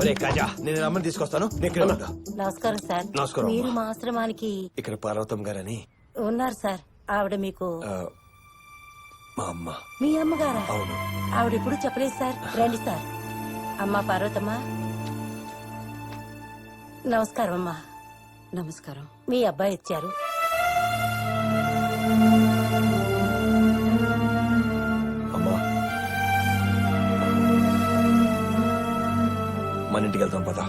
ఒరే కాజా, నేను రమ్మని తీసుకొస్తాను. నమస్కారం సార్. నమస్కారం. మీరు మా ఆశ్రమానికి ఇక్కడ పార్వతం గారని ఉన్నారు సార్. ఆవిడ మీకు మా అమ్మ. మీ అమ్మగారా? అవును. ఆవిడ ఎప్పుడు చెప్పలేదు సార్. రండి సార్. అమ్మా పార్వతమ్మ, నమస్కారం అమ్మా. నమస్కారం. మీ అబ్బాయి ఇచ్చారు. అమ్మా, మన ఇంటికి వెళ్తాం పదా.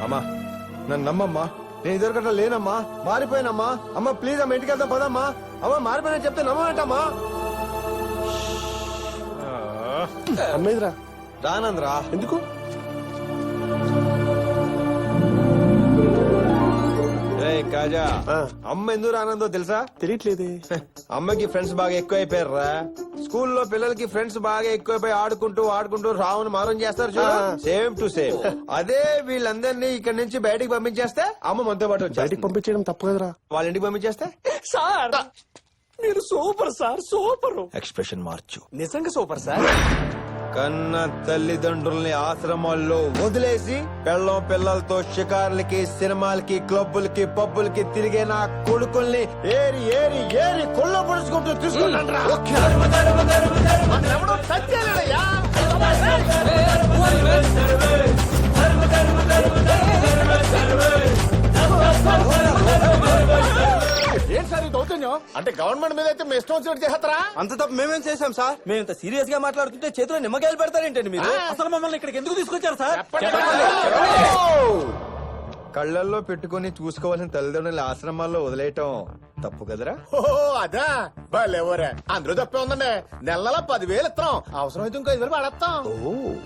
అమ్మా నన్ను నమ్మమ్మా, నేను ఇదివరకట్లా లేనమ్మా, మారిపోయానమ్మా. అమ్మ ప్లీజ్ అమ్మ, ఇంటికి వెళ్తాం పదమ్మా. అమ్మ మారిపోయినా చెప్తే నమ్మమంటమ్మా. అమ్మేదిరా రానంద్రా. ఎందుకు? కాజా, అమ్మ ఎందుకు రానందో తెలుసా? తెలియట్లేదు. అమ్మకి ఫ్రెండ్స్ బాగా ఎక్కువ అయిపోయారా. స్కూల్లో పిల్లలకి ఫ్రెండ్స్ బాగా ఎక్కువైపోయి ఆడుకుంటూ రావును మారం చేస్తారు చూడు. సేమ్ టు సేమ్ అదే వీళ్ళందరినీ ఇక్కడ నుంచి బయటికి పంపించేస్తే అమ్మ మనతో పాటు బయటికి పంపించడం తప్పు కదరా. వాళ్ళ ఇంటికి పంపించేస్తే సార్ మీరు సూపర్ సార్, సూపర్. ఎక్స్ప్రెషన్ మార్చు. నిజంగా సూపర్ సార్. కన్న తల్లిదండ్రుల్ని ఆశ్రమాల్లో వదిలేసి పెళ్ళం పిల్లలతో షికార్లకి, సినిమాలకి, క్లబ్బులకి, పబ్బులకి తిరిగే నా కొడుకుల్ని ఏరి ఏరి ఏరి కొల్ల పొడుచుకుంటూ తీసుకున్నాను. ఏం సార్ ఈ దౌర్జన్యం? అంటే గవర్నమెంట్ మీద అయితే మీ ఇష్టం వచ్చినట్టు చేస్తారా? అంత తప్పు మేమేం చేశాం సార్? మేము ఇంత సీరియస్ గా మాట్లాడుతుంటే చేతిలో నిమ్మకాయలు పెడతారేంటండి మీరు? అసలు మమ్మల్ని ఇక్కడికి ఎందుకు తీసుకొచ్చారు సార్? కళ్ళల్లో పెట్టుకుని చూసుకోవాల్సిన తల్లిదండ్రుల ఆశ్రమాల్లో వదిలేయటం తప్పు కదరా. ఓహో అదా బాలేవరే, అందులో తప్పే ఉందండి. నెలల 10,000 ఇస్తాం, అవసరమైతే ఇంకో 5,000 పడేస్తాం.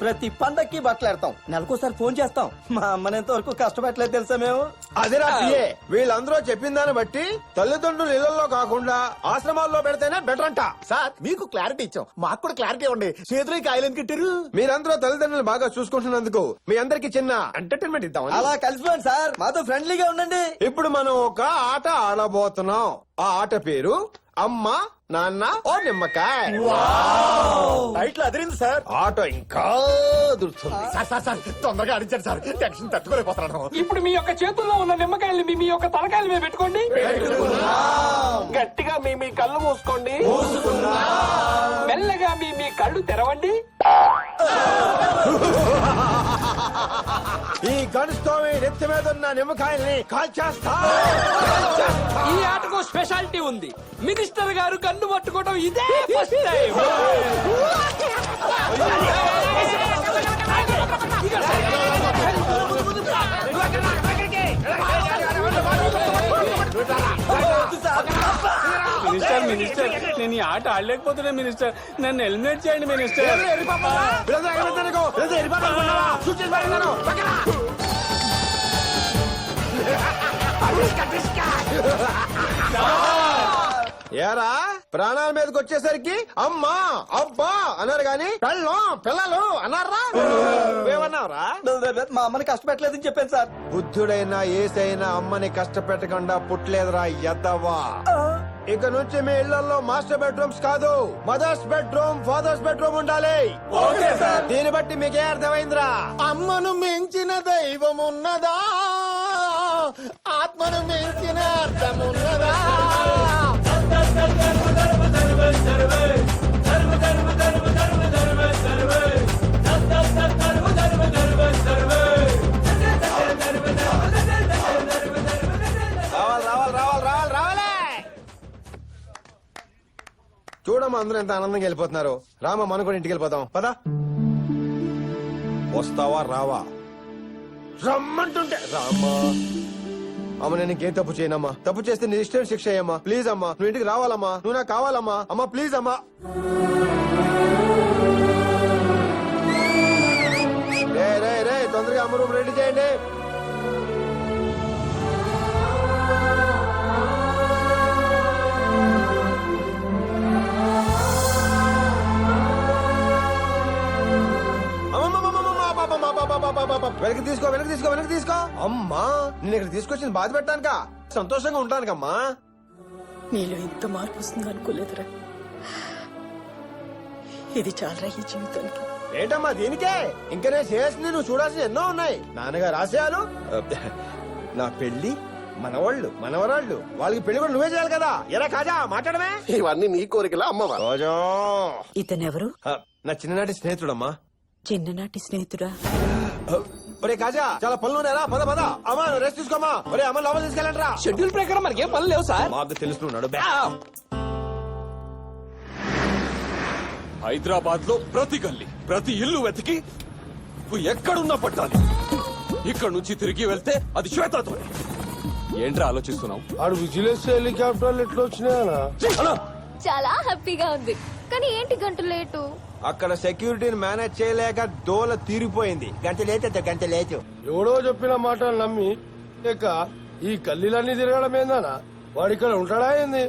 ప్రతి పండక్కి బట్టలు ఎడతాం, నెలకోసారి ఫోన్ చేస్తాం. మా అమ్మని ఎంత వరకు కష్టపెట్టలేదు తెలుసా మేము? అదేరా పిఏ, వీళ్ళందరూ చెప్పిన దాన్ని బట్టి తల్లిదండ్రులు ఇళ్లలో కాకుండా ఆశ్రమాల్లో పెడితేనే బెటర్ అంట. సార్ మీకు క్లారిటీ ఇచ్చాం, మాకు కూడా క్లారిటీ ఇవ్వండి. చేతులు కాయలు ఎందుకు కట్టారు? మీరందరూ తల్లిదండ్రులు బాగా చూసుకుంటున్నందుకు మీ అందరికి చిన్న ఎంటర్టైన్మెంట్ ఇద్దాం. అలా కలిసిపోండి సార్, మాతో ఫ్రెండ్లీగా ఉండండి. ఇప్పుడు మనం ఒక ఆట ఆడబోతున్నాం. ఆ ఆట పేరు అమ్మ నాన్న ఓ నిమ్మకాయ. టైట్లు అదిరింది సార్. ఆట ఇంకా అదురుతుంది. సార్ తొందరగా అడిచారు సార్, టెన్షన్ తట్టుకోలేకపోతున్నాను. ఇప్పుడు మీ యొక్క చేతుల్లో ఉన్న నిమ్మకాయల్ని మీ యొక్క తలకాయల మీద పెట్టుకోండి. గట్టిగా మీ కళ్ళు మూసుకోండి. మెల్లగా మీ కళ్ళు తెరవండి. ఈ గడుస్తో నెత్తి మీద ఉన్న నిమ్మకాయల్ని కాల్చేస్తా. ఈ ఆటకు స్పెషాలిటీ ఉంది. మినిస్టర్ గారు కన్ను పట్టుకోవడం ఇదే ఫస్ట్ టైం. మినిస్టర్ నేను ఈ ఆట ఆడలేకపోతున్నా మినిస్టర్, నన్ను ఎలిమినేట్ చేయండి మినిస్టర్. ఏరా ప్రాణాల మీదకి వచ్చేసరికి అమ్మా అబ్బా అన్నారు గాని పిల్లలు అన్నారా? ఏమన్నారా? మా అమ్మని కష్టపెట్టలేదని చెప్పాను సార్. బుద్ధుడైనా ఏసైనా అమ్మని కష్టపెట్టకుండా పుట్టలేదురా ఎద్దవా. ఇక నుంచి మీ ఇళ్లలో మాస్టర్ బెడ్రూమ్స్ కాదు, మదర్స్ బెడ్రూమ్, ఫాదర్స్ బెడ్రూమ్ ఉండాలి. దీన్ని బట్టి మీకే అర్థమైందిరా? అమ్మను మించిన దైవం ఉన్నదా, ఆత్మను మించిన అర్థం ఉన్నదా? చూడమ్మా అందరూ ఎంత ఆనందంగా వెళ్ళిపోతున్నారు. రామా మనం కూడా ఇంటికి వెళ్ళిపోతాం పదా. వస్తావా రావా? రమ్మంటుంటే రామ్మా. అమ్మ నేను ఇంకేం తప్పు చేయనమ్మా. తప్పు చేస్తే నీ ఇష్టం శిక్ష అయ్యమ్మా. ప్లీజ్ అమ్మా నువ్వు ఇంటికి రావాలమ్మా. నువ్వు నాకు కావాలమ్మా. అమ్మా ప్లీజ్ అమ్మా. రే తొందరగా అమ్మ రూమ్ రెడీ చేయండి. వెనక్కి తీసుకో. అమ్మా నేను ఇక్కడ తీసుకొచ్చింది బాధ పెట్టానుక, సంతోషంగా ఉంటానుకమ్మా. నీలో ఇంత మార్పు వస్తుంది అనుకోలేదురా. ఇది చాలరా ఈ జీవితానికి. ఏంటమ్మా దీనికే ఇంకా నేను చేయాల్సింది నువ్వు చూడాల్సిన ఎన్నో ఉన్నాయి. నాన్నగారు ఆశయాలు, నా పెళ్లి, మనవాళ్ళు మనవరాళ్ళు, వాళ్ళకి పెళ్లి కూడా నువ్వే చేయాలి కదా. ఎరా కాజా మాట్లాడమే. ఇవన్నీ నీ కోరికలా అమ్మవా? రోజా ఇతనెవరు? నా చిన్ననాటి స్నేహితుడమ్మా. చిన్ననాటి స్నేహితుడా? ఒరే కాజా చాలా పనులు ఉన్నారా, పద పద. అమ్మా రెస్ట్ తీసుకోమా. ఒరే అమ్మ లోపల తీసుకెళ్ళండి రా. షెడ్యూల్ ప్రకారం మనకేం పనులు లేవు సార్. మాకు తెలుస్తున్నాడు. హైదరాబాద్ లో ప్రతి గల్లీ ప్రతి ఇల్లు వెతికి నువ్వు ఎక్కడున్నా పట్టాలి. ఇక్కడ నుంచి తిరిగి వెళ్తే అది శ్వేతతో. ఏంట్రా ఆలోచిస్తున్నావు? ఆడు విజిలెన్స్ హెలికాప్టర్లు ఎట్లా వచ్చినాయనా? చాలా హ్యాపీగా ఉంది. కానీ ఏంటి గంట లేటు? అక్కడ సెక్యూరిటీని మేనేజ్ చేయలేక దోల తీరిపోయింది. గంట లేచు. ఎవడో చెప్పిన మాటలు నమ్మి ఇక ఈ గల్లీలన్నీ తిరగడం ఏందనా? వాడు ఇక్కడ ఉంటాడా ఏంది?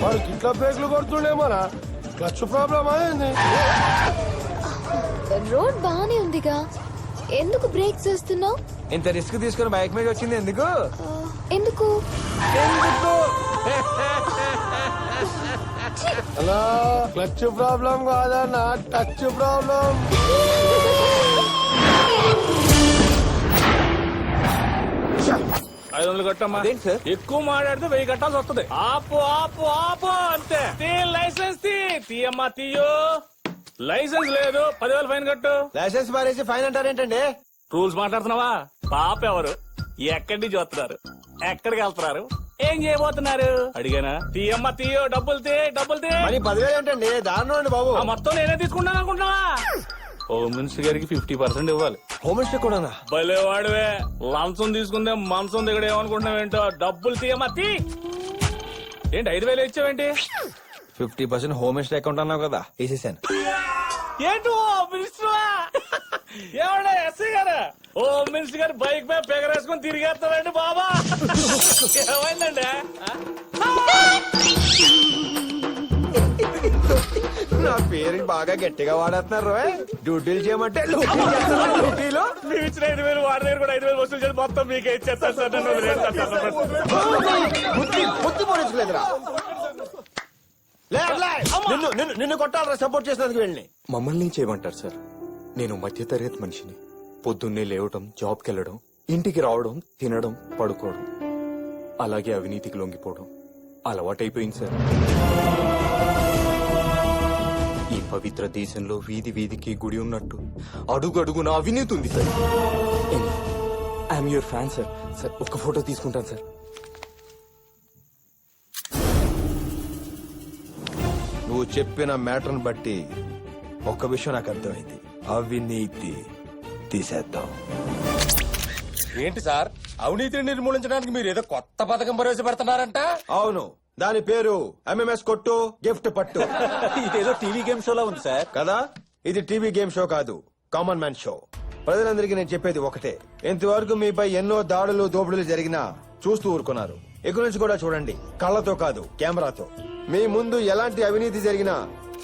వాడికి ఇట్లా బ్రేక్లు కొడుతుండేమోనా? క్లచ్ ప్రాబ్లం అయింది. రోడ్ బానే ఉందిగా, ఎందుకు బ్రేక్ చేస్తున్నావు? ఇంత రిస్క్ తీసుకుని బైక్ మీద వచ్చింది ఎందుకు? ఎందుకు? అలా క్లచ్ ప్రాబ్లం కాదన్నా, టచ్ ప్రాబ్లం. కట్టమ్మా. ఎక్కువ మాట్లాడితే 1000 కట్టాల్సి వస్తుంది. ఆపు ఆపు ఆపు అంతే. లైసెన్స్ తీయమ్మా తీయో. లైసెన్స్ లేదు, 10,000 ఫైన్ కట్టు. లైసెన్స్ మారేసి ఫైన్ అంటారేంటండి? రూల్స్ మాట్లాడుతున్నావా? పాప ఎవరు, ఎక్కడి నుంచి వస్తున్నారు, ఎక్కడికి వెళ్తున్నారు, ఏం చేయబోతున్నారు అడిగానా? తీయమ్మా తీయో. డబ్బులు తీ. మరి 10,000 ఏంటండి? దారుణం అండి బాబు. ఆ మొత్తం నేనే తీసుకుంటాను అనుకుంటున్నావా? హోమ్ మినిస్టర్ గారికి 50% ఇవ్వాలి. హోమ్ మినిస్టర్ కూడానా? భలే వాడివే. లంచం తీసుకుందే మంచం దిగడ ఏమనుకుంటున్నావు ఏంటో. డబ్బులు తీయమ్మా తీ. ఏంటి 5,000 ఇచ్చావేంటి? 50% హోమ్ మినిస్టర్ అకౌంట్ అన్నావు కదా, వేసేసాను. ఏంటి హోమ్ మినిస్టర్? ఏమండే ఎస్సీ గారు, హోమ్ మినిస్టర్ గారు బైక్ మీద పెగరేసుకుని తిరిగేస్తారండి బాబా. ఏమైందండి? నా పేరు బాగా గట్టిగా వాడేస్తున్నారు. డ్యూటీలు చేయమంటే డ్యూటీలు మీరు ఇచ్చిన 5,000 వాడి దగ్గర కూడా 5,000 వసూలు చేసి మొత్తం మీకే ఇచ్చేస్తారు సార్. నన్ను బుద్ధి పోలీసులేదురా. నిన్ను కొట్టాలరా సపోర్ట్ చేసినందుకు వెళ్ళి. మమ్మల్ని చేయమంటారు సార్. నేను మధ్య తరగతి మనిషిని. పొద్దున్నే లేవటం, జాబ్కి వెళ్ళడం, ఇంటికి రావడం, తినడం, పడుకోవడం, అలాగే అవినీతికి లొంగిపోవడం అలవాటైపోయింది సార్. ఈ పవిత్ర దేశంలో వీధి వీధికి గుడి ఉన్నట్టు అడుగు అడుగున అవినీతి ఉంది sir. I'm your fan sir. Sir ఒక్క ఫోటో తీసుకుంటాను సార్. నువ్వు చెప్పిన మ్యాటర్ని బట్టి ఒక్క విషయం నాకు అర్థమైంది. అవినీతి తీసేద్దాం. ఏంటి సార్, అవినీతిని నిర్మూలించడానికి మీరు ఏదో కొత్త పథకం ప్రవేశపెడుతున్నారంట? అవును, దాని పేరు ఎంఎంఎస్ కొట్టు గిఫ్ట్ పట్టు. ఇదేదో టీవీ గేమ్ షోలా ఉంది సార్. కదా, ఇది టీవీ గేమ్ షో కాదు, కామన్ మ్యాన్ షో. ప్రజలందరికీ నేను చెప్పేది ఒకటే, ఇంతవరకు మీపై ఎన్నో దాడులు దోపిడీలు జరిగినా చూస్తూ ఊరుకున్నారు. ఇక నుంచి కూడా చూడండి, కళ్ళతో కాదు కెమెరాతో. మీ ముందు ఎలాంటి అవినీతి జరిగినా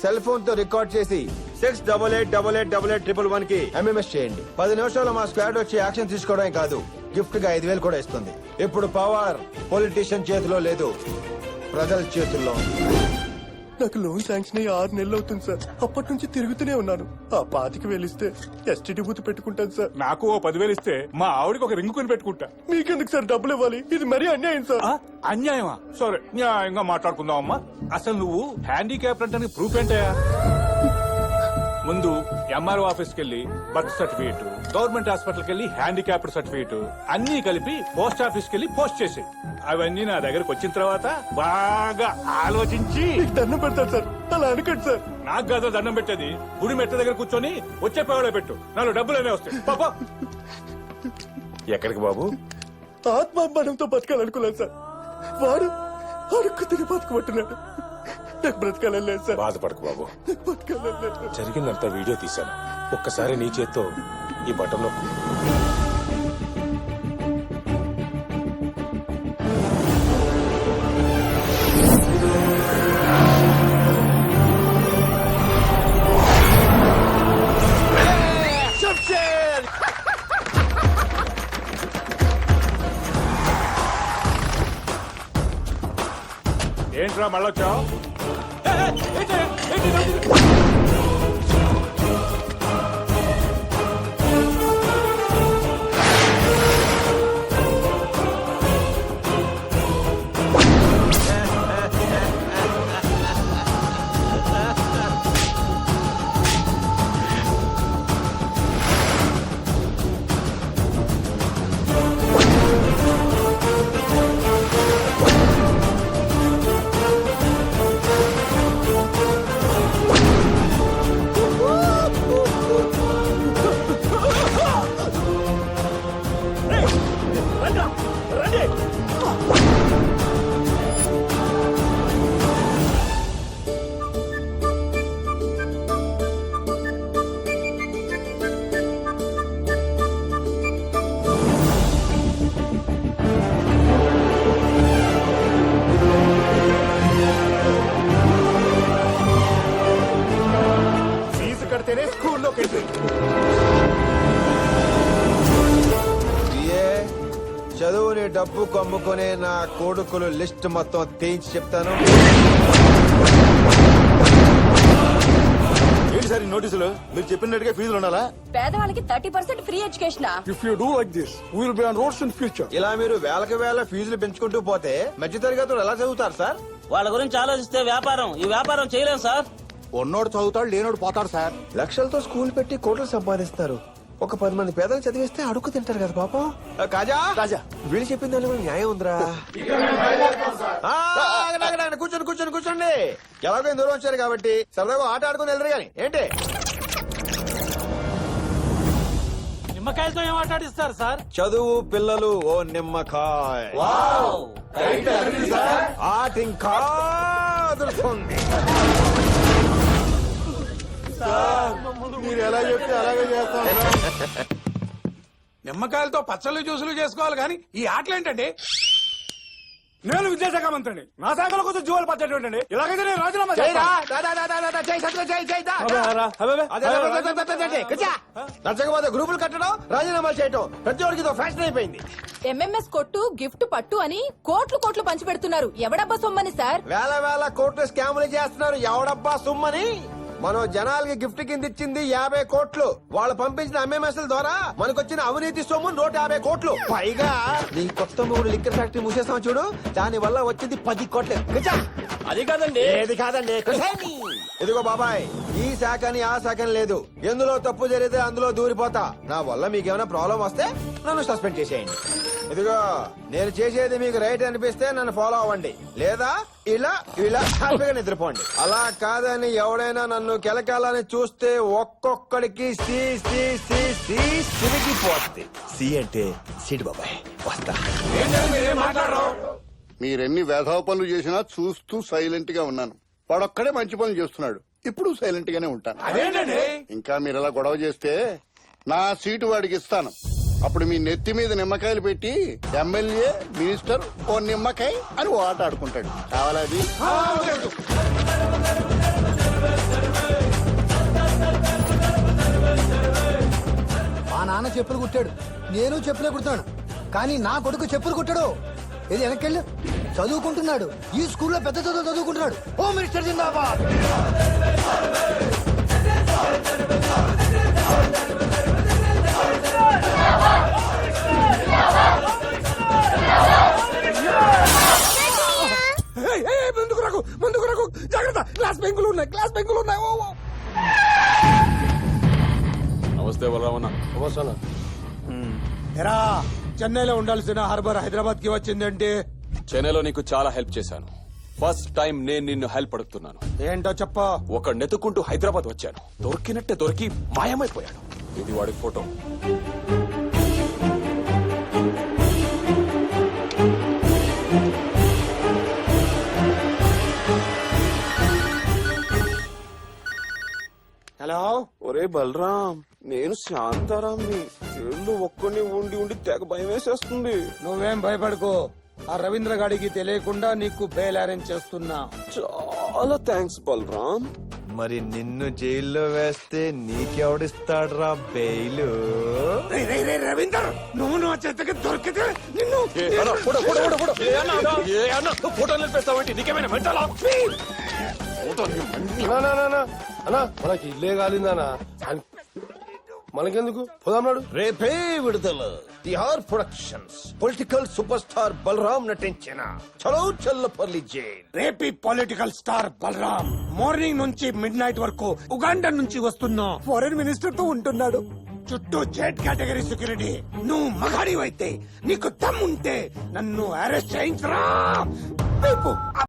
సెల్ ఫోన్ తో రికార్డ్ చేసి 68888811 కి ఎంఎంఎస్ చేయండి. 10 నిమిషాల్లో మా స్క్వాడ్ వచ్చి యాక్షన్ తీసుకోవడమే కాదు, గిఫ్ట్ గా 5,000 కూడా ఇస్తుంది. ఇప్పుడు పవర్ పొలిటీషియన్ చేతిలో లేదు, ప్రజల చేతుల్లో. నాకు లోన్ శాంక్షన్ అయ్యి 6 నెలలు అవుతుంది సార్. అప్పటి నుంచి తిరుగుతూనే ఉన్నాను. ఆ 25,000 వెళ్లిస్తే ఎస్టీడీ బూత్ పెట్టుకుంటాను సార్. నాకు ఓ 10,000 ఇస్తే మా ఆవిడకి ఒక రింగు కొని పెట్టుకుంటా. మీకెందుకు సార్ డబ్బులు ఇవ్వాలి? ఇది మరీ అన్యాయం సార్. అన్యాయమా? సరే న్యాయంగా మాట్లాడుకుందాం అమ్మా. అసలు నువ్వు హ్యాండిక్యాప్ అంటే ప్రూఫ్ ఏంటయా? ముందు ఎంఆర్ఓ ఆఫీస్కి వెళ్ళి బర్త్ సర్టిఫికేట్, గవర్నమెంట్ హాస్పిటల్కి వెళ్ళి హ్యాండిక్యాప్డ్ సర్టిఫికేట్ అన్ని కలిపి పోస్ట్ ఆఫీస్కి వెళ్ళి పోస్ట్ చేసి, అవన్నీ నా దగ్గరకు వచ్చిన తర్వాత బాగా ఆలోచించి దండం పెడతాను సార్. అలా అనకండి సార్. నాకు కాదు దండం పెట్టేది, గుడి మెట్ల దగ్గర కూర్చొని వచ్చే పేవలో పెట్టు. నాలో డబ్బులనే వస్తాయి. పాపా ఎక్కడికి బాబు? ఆత్మాభిమానంతో బతకాలనుకున్నాను సార్. వాడు అడుక్కు తిని బతకబట్టున్నాడు. నాకు బ్రతకాలేదు సార్. బాధపడకు బాబు, బతకాలేదు. జరిగిందంతా వీడియో తీశాను. ఒక్కసారి నీ చేత్తో ఈ బటన్ నొక్కు. ఏంట్రా మళ్ళొచ్చావు? ఫీజు కడితేనే స్కూల్లోకి వెళ్ళి ఏ చదువుని డబ్బు కమ్ముకునే నా కొడుకులు లిస్ట్ మొత్తం తీయించి చెప్తాను. ఏంటి సార్ ఈ నోటీసులు? మీరు చెప్పినట్టుగా ఫీజులు ఉండాలా? పేదవాళ్ళకి 30% free education. If you do like this will be on roads in future. ఇలా మీరు వేలకు వేల ఫీజులు పెంచుకుంటూ పోతే మధ్య తరగతులు ఎలా చదువుతారు సార్? వాళ్ళ గురించి ఆలోచిస్తే వ్యాపారం ఈ వ్యాపారం చేయలేం సార్. ఉన్నోడు చదువుతాడు, లేనోడు పోతాడు సార్. లక్షలతో స్కూల్ పెట్టి కోట్లు సంపాదిస్తారు. ఒక 10 మంది పేదలు చదివిస్తే అడుగు తింటారు కదా పాపం. కాజా రాజా వీళ్ళు చెప్పిన దాని మీద న్యాయం ఉందిరా. ఆ, ఆగండి, ఆగండి, ఆగండి. కూర్చోండి కూర్చోండి కూర్చోండి. ఎలాగో దూరం వచ్చారు కాబట్టి సరదాగా ఆట ఆడుకుని వెళ్ళరు గాని ఏంటి? నిమ్మకాయలతో ఏం ఆటాడిస్తారు సార్? చదువు పిల్లలు ఓ నిమ్మకాయ. ఆట ఇంకా అదురుతుంది. మీరు ఎలా చెప్తే అలాగే చేస్తాం. నిమ్మకాయలతో పచ్చళ్ళు జ్యూసులు చేసుకోవాలి కానీ ఈ ఆటలు ఏంటండి? నేను విద్యాశాఖ మంత్రిని. నా శాఖలో కొంచెం జీవాలు పచ్చేటండి. ఇలాగైతే నేను రాజీనామా నచ్చకపోతే గ్రూపులు కట్టడం, రాజీనామా చేయటం ప్రతి ఒక్కరికి ఇదో ఫ్యాషన్ అయిపోయింది. ఎంఎంఎస్ కొట్టు గిఫ్ట్ పట్టు అని కోట్లు కోట్లు పంచి పెడుతున్నారు. ఎవడబ్బా సొమ్మని సార్? వేల వేల కోట్లు స్కాములు చేస్తున్నారు. ఎవడబ్బా సుమ్మని? మనం జనాలకి గిఫ్ట్ కింద ఇచ్చింది 50 కోట్లు. వాళ్ళు పంపించిన ఎంఎంఎస్ ద్వారా మనకొచ్చిన అవినీతి సొమ్ము 150 కోట్లు. పైగా నీ కొత్త మూడు లిక్కర్ ఫ్యాక్టరీ మూసేస్తాం చూడు, దాని వల్ల వచ్చింది 10 కోట్లు. గజా. అది కాదండి. ఏది కాదండి? కుసేని. ఇదిగో బాబాయ్, ఈ శాఖని ఆ శాఖని లేదు. ఎందులో తప్పు జరిగితే అందులో దూరిపోతా. నా వల్ల మీకేమైనా ప్రాబ్లం వస్తే నన్ను సస్పెండ్ చేసేయండి. ఇదిగో నేను చేసేది మీకు రైట్ అనిపిస్తే నన్ను ఫాలో అవ్వండి, లేదా ఇలా ఇలా హ్యాపీగా నిద్రపోండి. అలా కాదని ఎవడైనా నన్ను కెలకాలని చూస్తే ఒక్కొక్కడికి సి సి సి సి సిరిగిపోద్ది. సి అంటే సిడి బాబాయ్. వస్తా. మీరెన్ని వేధవ పనులు చేసినా చూస్తూ సైలెంట్ గా ఉన్నాను. వాడొక్కడే మంచి పనులు చేస్తున్నాడు. ఇప్పుడు సైలెంట్ గానే ఉంటాను. ఇంకా మీరు ఇలా గొడవ చేస్తే నా సీటు వాడికి ఇస్తాను. అప్పుడు మీ నెత్తి మీద నిమ్మకాయలు పెట్టి ఎమ్మెల్యే మినిస్టర్ ఓ నిమ్మకాయ అని ఓ ఆట ఆడుకుంటాడు. కావాలా అది? మా నాన్న చెప్పులు కుట్టాడు, నేను చెప్పులే కుడతాను. కానీ నా కొడుకు చెప్పులు కుట్టాడు. ఇది వెనకెళ్ళు చదువుకుంటున్నాడు. ఈ స్కూల్లో పెద్ద చదువు చదువుకుంటున్నాడు. ఓ మినిస్టర్ జిందాబాద్. ముందుకు రాకు, జాగ్రత్త. క్లాస్ బెంకులు ఉన్నాయి. నమస్తే బలరామన్న. ఎరా చెన్నైలో ఉండాల్సిన హార్బర్ హైదరాబాద్ కి వచ్చిందంటే చెన్నైలో నీకు చాలా హెల్ప్ చేశాను. ఫస్ట్ టైం నేను నిన్ను హెల్ప్ అడుగుతున్నాను. ఏంటో చెప్ప. ఒక నెతుకుంటూ హైదరాబాద్ వచ్చాను. దొరికినట్టే దొరికి మాయమైపోయాడు. ఇది వాడి ఫోటో. హలో. ఒరే బలరాం, నేను శాంతారాంని. జైల్లో ఒక్కడిని ఉండి ఉండి తెగ భయం వేసేస్తుంది. నువ్వేం భయపడుకో. ఆ రవీంద్ర గాడికి తెలియకుండా నీకు బెయిల్ అరేంజ్ చేస్తున్నా. చాలా థ్యాంక్స్ బలరాం. మరి నిన్ను జైల్లో వేస్తే నీకెవడిస్తాడ్రా బెయిలు? రవీందర్ నువ్వు నా చేతకి దొరికితే నిన్ను ఫోటోలు నిలిపేస్తావంటే నీకేమైనా మెంటలా? అన్నా మనకి ఇల్లే కాలిందనా మనకెందుకు పోదాం. రేపే విడుదల Tihar productions political super star Balaram నటించిన చలో చల్లపల్లి జైల్. రేపీ పొలిటికల్ స్టార్ బలరాం మార్నింగ్ నుంచి మిడ్ నైట్ వరకు ఉగాండా నుంచి వస్తున్న ఫారెన్ మినిస్టర్ తో ఉంటున్నాడు. చుట్టూ జెడ్ కేటగిరీ సెక్యూరిటీ. నువ్వు మగాడివైతే నీకు దమ్ముంటే నన్ను అరెస్ట్ చేయించరా.